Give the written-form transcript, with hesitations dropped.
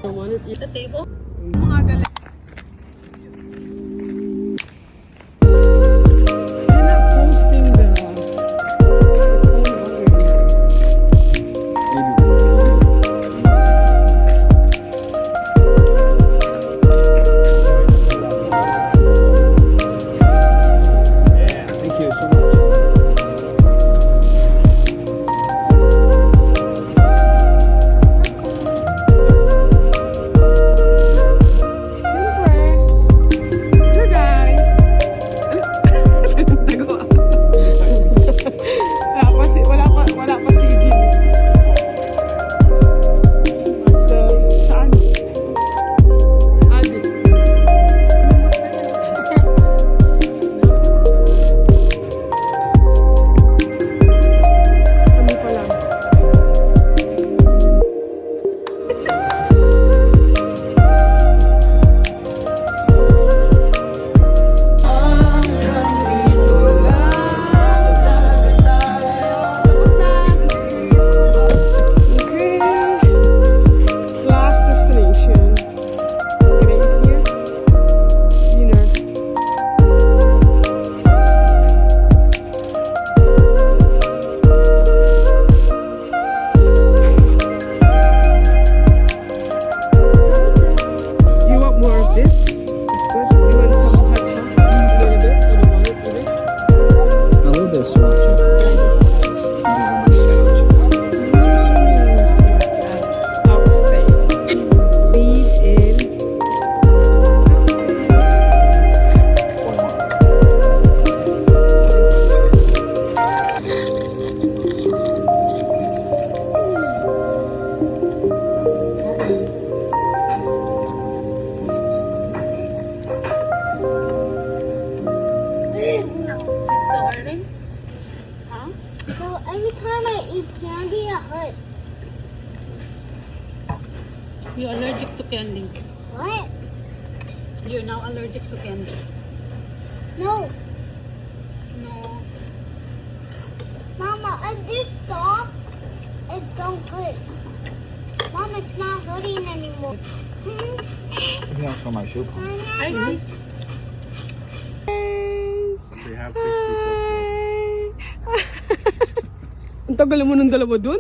The table? Mga galit. So every time I eat candy, it hurts. You're allergic to candy. What? You're now allergic to candy. No. No. Mama, if this stops, it don't hurt. Mom, it's not hurting anymore. Yeah, for my soup. Ay, sis. They have crispy sauce. Ang tagal mo ng dalawa dun?